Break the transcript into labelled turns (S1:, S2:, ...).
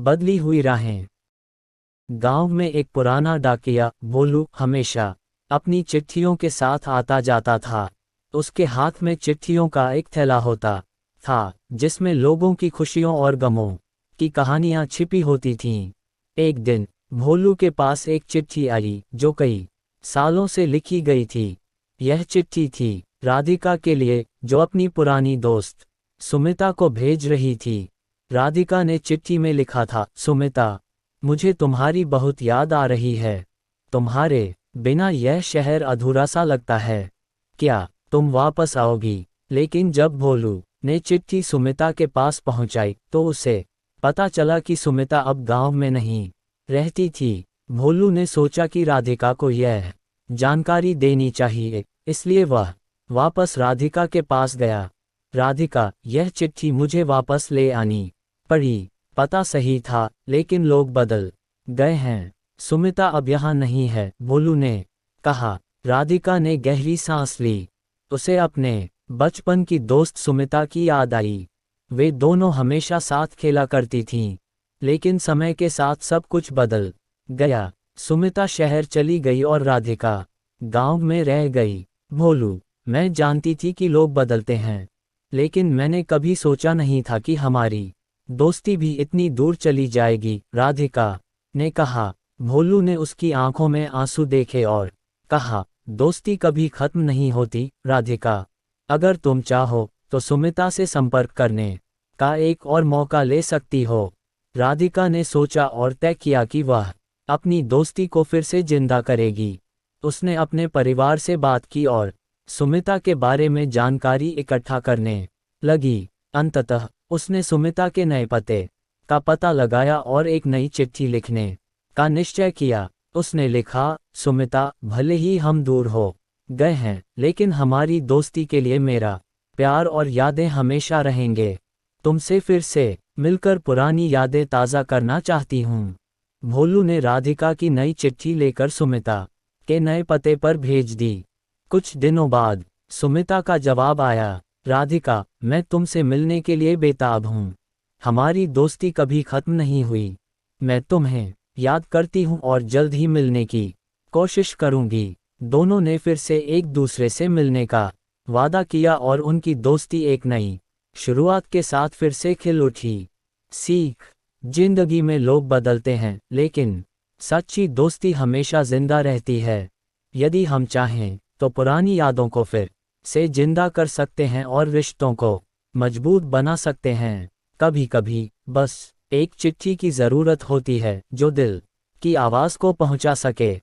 S1: बदली हुई राहें। गांव में एक पुराना डाकिया भोलू हमेशा अपनी चिट्ठियों के साथ आता जाता था। उसके हाथ में चिट्ठियों का एक थैला होता था, जिसमें लोगों की खुशियों और गमों की कहानियां छिपी होती थीं। एक दिन भोलू के पास एक चिट्ठी आई जो कई सालों से लिखी गई थी। यह चिट्ठी थी राधिका के लिए, जो अपनी पुरानी दोस्त सुमिता को भेज रही थी। राधिका ने चिट्ठी में लिखा था, सुमिता, मुझे तुम्हारी बहुत याद आ रही है। तुम्हारे बिना यह शहर अधूरा सा लगता है। क्या तुम वापस आओगी? लेकिन जब भोलू ने चिट्ठी सुमिता के पास पहुंचाई तो उसे पता चला कि सुमिता अब गांव में नहीं रहती थी। भोलू ने सोचा कि राधिका को यह जानकारी देनी चाहिए, इसलिए वह वापस राधिका के पास गया। राधिका, यह चिट्ठी मुझे वापस ले आनी पड़ी। पता सही था, लेकिन लोग बदल गए हैं। सुमिता अब यहाँ नहीं है, भोलू ने कहा। राधिका ने गहरी सांस ली। उसे अपने बचपन की दोस्त सुमिता की याद आई। वे दोनों हमेशा साथ खेला करती थीं। लेकिन समय के साथ सब कुछ बदल गया। सुमिता शहर चली गई और राधिका गांव में रह गई। भोलू, मैं जानती थी कि लोग बदलते हैं, लेकिन मैंने कभी सोचा नहीं था कि हमारी दोस्ती भी इतनी दूर चली जाएगी, राधिका ने कहा। भोलू ने उसकी आंखों में आंसू देखे और कहा, दोस्ती कभी खत्म नहीं होती, राधिका। अगर तुम चाहो तो सुमिता से संपर्क करने का एक और मौका ले सकती हो। राधिका ने सोचा और तय किया कि वह अपनी दोस्ती को फिर से जिंदा करेगी। उसने अपने परिवार से बात की और सुमिता के बारे में जानकारी इकट्ठा करने लगी। अंततः उसने सुमिता के नए पते का पता लगाया और एक नई चिट्ठी लिखने का निश्चय किया। उसने लिखा, सुमिता, भले ही हम दूर हो गए हैं, लेकिन हमारी दोस्ती के लिए मेरा प्यार और यादें हमेशा रहेंगे। तुमसे फिर से मिलकर पुरानी यादें ताज़ा करना चाहती हूँ। भोलू ने राधिका की नई चिट्ठी लेकर सुमिता के नए पते पर भेज दी। कुछ दिनों बाद सुमिता का जवाब आया, राधिका, मैं तुमसे मिलने के लिए बेताब हूँ। हमारी दोस्ती कभी खत्म नहीं हुई। मैं तुम्हें याद करती हूँ और जल्द ही मिलने की कोशिश करूँगी। दोनों ने फिर से एक दूसरे से मिलने का वादा किया और उनकी दोस्ती एक नई शुरुआत के साथ फिर से खिल उठी। सीख, जिंदगी में लोग बदलते हैं, लेकिन सच्ची दोस्ती हमेशा जिंदा रहती है। यदि हम चाहें तो पुरानी यादों को फिर से जिंदा कर सकते हैं और रिश्तों को मजबूत बना सकते हैं। कभी कभी बस एक चिट्ठी की ज़रूरत होती है जो दिल की आवाज़ को पहुंचा सके।